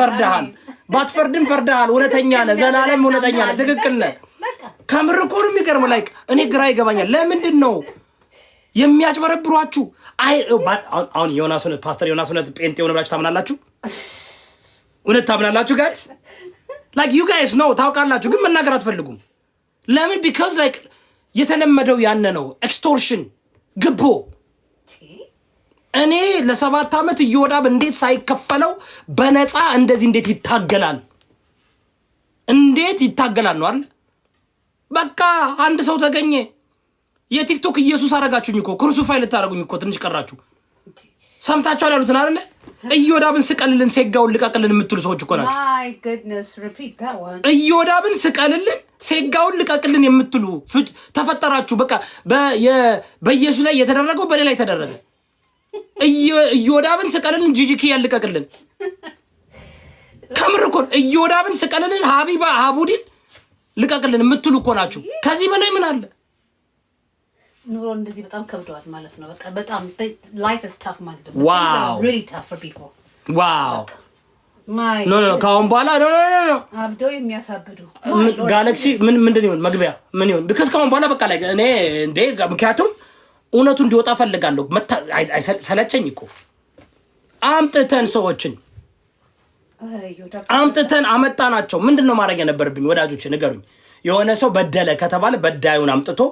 ፈርደሃል ባትፈርድም ፈርደሃል እውነተኛ ነህ ዘላለም እውነተኛ ነህ ትክክል ነህ ከምር እኮ ነው የሚገርመው ላይክ እኔ ግራ ይገባኛል ለምንድን ነው የሚያጭበረብሯችሁ አሁን ዮናስ ፓስተር ዮናስ ጴንጤ ሆነ ብላችሁ ታምናላችሁ እውነት ታምናላችሁ ጋይስ ላይክ ዩ ጋይስ ኖ ታውቃላችሁ ግን መናገር አትፈልጉም ለምን ቢካዝ ላይክ የተለመደው ያነ ነው ኤክስቶርሽን ግቦ እኔ ለ7 ዓመት እየወዳብ እንዴት ሳይከፈለው በነፃ እንደዚህ እንዴት ይታገላል ነው አይደል በቃ አንድ ሰው ተገኘ የቲክቶክ ኢየሱስ አረጋችሁኝ እኮ ክሩሲፋይ ልታረጉኝ እኮ ትንሽ ቀራችሁ ሰምታችኋል ያሉትን አይደል እየወዳብን ስቀልልን ሴጋውን ልቀቅልን የምትሉ ሰዎች እኮ ናችሁ my goodness repeat that one እየወዳብን ስቀልልን ሴጋውን ልቀቅልን የምትሉ ተፈጠራችሁ በቃ በኢየሱስ ላይ የተደረገው በሌላ ላይ ተደረገ እየወዳብን ስቀልልን ጂጂኪ ያልቀቅልን ከምር እኮ እየወዳብን ስቀልልን ሀቢባ ሀቡዲን ልቀቅልን የምትሉ እኮ ናችሁ ከዚህ በላይ ምን አለ ኑሮ እንደዚህ በጣም ከብደዋል ማለት ነው በቃ በጣም life is tough ማለት ነው wow really tough for people wow no ካሁን በኋላ no አብዶ የሚያሳብዱ ጋላክሲ ምንድን ይሁን መግቢያ ምን ይሁን because ካሁን በኋላ በቃ ላይ እኔ እንዴ ምክንያቱም እውነቱ እንዲወጣ ፈልጋለሁ ሰለቸኝ እኮ አምጥተን ሰዎችን አምጥተን አመጣናቸው ምንድነው ማድረግ የነበረብኝ ወዳጆች ንገሩኝ የሆነ ሰው በደለ ከተባለ በዳዩን አምጥቶ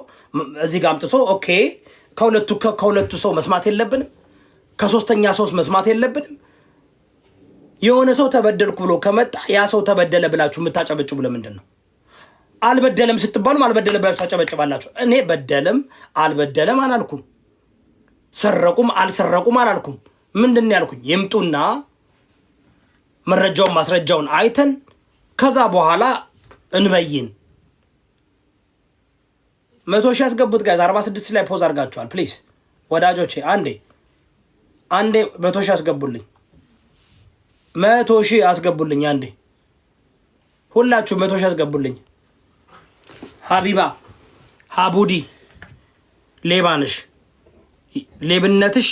እዚህ ጋር አምጥቶ ኦኬ ከሁለቱ ሰው መስማት የለብንም ከሶስተኛ ሰው መስማት የለብንም የሆነ ሰው ተበደልኩ ብሎ ከመጣ ያ ሰው ተበደለ ብላችሁ የምታጨበጭቡ ለምንድን ነው አልበደለም ስትባሉ አልበደለም ብላችሁ ታጨበጭባላችሁ እኔ በደለም አልበደለም አላልኩም ሰረቁም አልሰረቁም አላልኩም ምንድነው ያልኩኝ ይምጡና መረጃውን ማስረጃውን አይተን ከዛ በኋላ እንበይን 100,000 ያስገቡት ጋይስ 46 ላይ ፖዝ አድርጋችኋል ፕሊዝ ወዳጆቼ አንዴ 100,000 ያስገቡልኝ 100,000 ያስገቡልኝ አንዴ ሁላችሁ 100,000 ያስገቡልኝ ሀቢባ ሀቡዲ ሌባንሽ ሌብነትሽ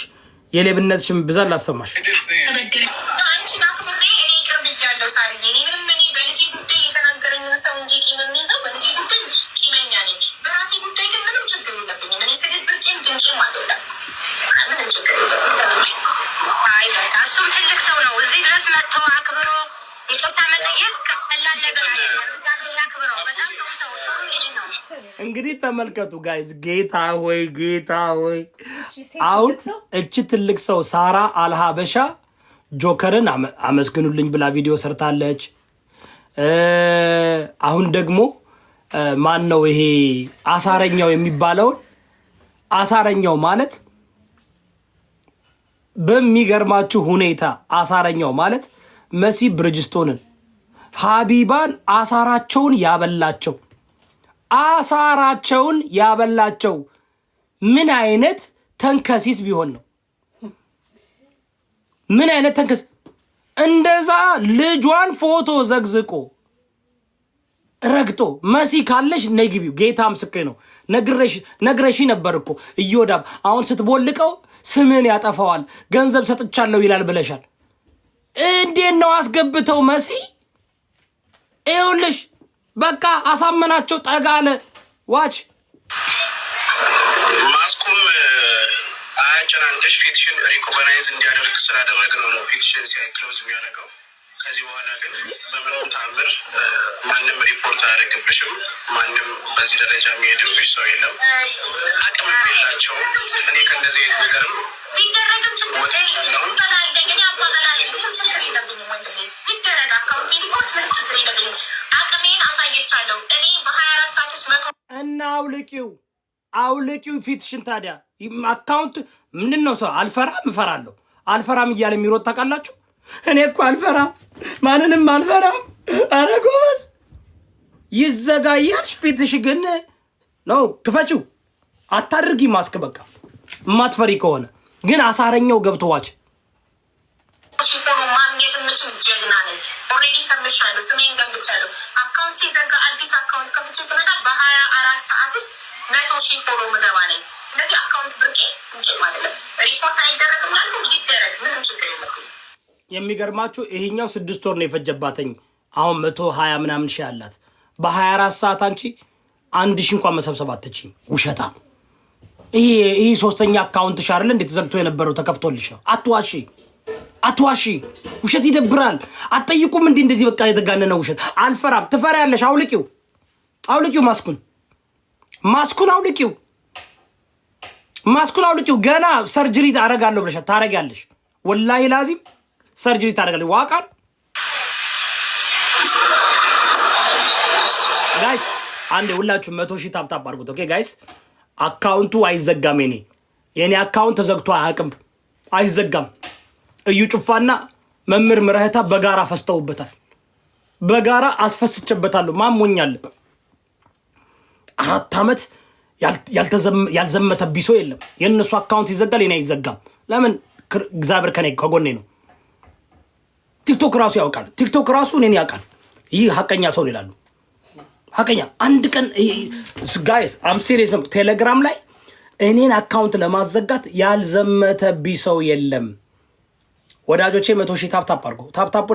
የሌብነትሽን ብዛት ላሰማሽ እንግዲህ ተመልከቱ ጋይዝ ጌታ ሆይ አሁን እቺ ትልቅ ሰው ሳራ አልሃበሻ ጆከርን አመስግኑልኝ ብላ ቪዲዮ ሰርታለች አሁን ደግሞ ማን ነው ይሄ አሳረኛው የሚባለው አሳረኛው ማለት በሚገርማችሁ ሁኔታ አሳረኛው ማለት መሲ ብርጅስቶንን ሀቢባን አሳራቸውን ያበላቸው ምን አይነት ተንከሲስ ቢሆን ነው ምን አይነት ተንከስ እንደዛ ልጇን ፎቶ ዘግዝቆ ረግጦ መሲ ካለሽ ነግቢው ጌታ ምስክሬ ነው ነግረሽ ነበር እኮ እዮዳብ አሁን ስትቦልቀው ስምን ያጠፋዋል ገንዘብ ሰጥቻለሁ ይላል ብለሻል እንዴት ነው አስገብተው መሲ ይኸውልሽ በቃ አሳመናቸው ጠጋለ ዋች ማስኩም አጨናንተሽ ፊትሽን ሪኮግናይዝ እንዲያደርግ ስላደረግነው ነው ፊትሽን ሳይክሎዝ የሚያደርገው ከዚህ በኋላ ግን በምንም ታምር ማንም ሪፖርት አያደርግብሽም ማንም በዚህ ደረጃ የሚሄድብሽ ሰው የለም አቅም የላቸውም እኔ ከእንደዚህ አይነት ነገርም ቢደረግም ችግር የለውም በላልደግን ያባገላል ችግር የለብኝም ወንድሜ ቢደረግ አካውንት ሪፖርት ምን ችግር የለብኝም አቅሜን አሳየቻለሁ እኔ በ24 ሰዓት ውስጥ እና አውልቂው ፊትሽን ታዲያ አካውንት ምንድን ነው ሰው እፈራለሁ አልፈራም እያለ የሚሮጥ ታውቃላችሁ እኔ እኮ አልፈራም ማንንም አልፈራም አረ ጎበዝ ይዘጋያልሽ ፊትሽ ግን ነው ክፈችው አታድርጊ ማስክ በቃ ማትፈሪ ከሆነ ግን አሳረኛው ገብተዋች ሲፎኑ ማግኘት የምችል ጀግና ነኝ ኦልሬዲ ሰምቻለሁ ስሜን ገብቻለሁ አካውንት ሲዘጋ አዲስ አካውንት ከፍቼ ስመጣ በ24 ሰዓት ውስጥ 100,000 ፎሎ ምገባ ነኝ ስለዚህ አካውንት ብርቄ እንጂ ማለት ነው ሪፖርት አይደረግም ማለት ይደረግ ምንም ችግር የለብኝም የሚገርማችሁ ይሄኛው 6 ወር ነው የፈጀባተኝ። አሁን 120 ምናምን ሺህ አላት። በ24 ሰዓት አንቺ 1000 እንኳን መሰብሰብ አትችይም። ውሸታ። ይሄ ሶስተኛ አካውንትሽ አይደል እንዴ ተዘግቶ የነበረው ተከፍቶልሽ ነው። አትዋሺ። ውሸት ይደብራል። አትጠይቁም እንዴ እንደዚህ በቃ የተጋነነ ውሸት። አልፈራም። ትፈሪያለሽ። አውልቂው ማስኩን አውልቂው። ገና ሰርጀሪ ታረጋለሁ ብለሽ ታረጋለሽ። ወላሂ ላዚም ሰርጀሪ ታረጋለሽ። ዋቃል ጋይስ አንዴ ሁላችሁ 100 ሺህ ታፕ አድርጉት። ኦኬ ጋይስ አካውንቱ አይዘጋም። የኔ አካውንት ተዘግቶ አያውቅም። አይዘጋም። እዩ ጩፋና መምህር ምረህታ በጋራ ፈስተውበታል። በጋራ አስፈስጨበታለሁ። ማሞኛል 4 ዓመት ያልዘመተ ቢሶ የለም። የነሱ አካውንት ይዘጋል፣ የኔ አይዘጋም። ለምን? እግዚአብሔር ከጎኔ ነው። ቲክቶክ ራሱ ያውቃል። ቲክቶክ ራሱ እኔን ያውቃል። ይህ ሀቀኛ ሰው ይላሉ። ሀቀኛ አንድ ቀን ጋይስ አም ሲሪየስ ነው። ቴሌግራም ላይ እኔን አካውንት ለማዘጋት ያልዘመተ ቢሰው የለም። ወዳጆቼ 100 ሺህ ታፕ አድርጉ። ታፕ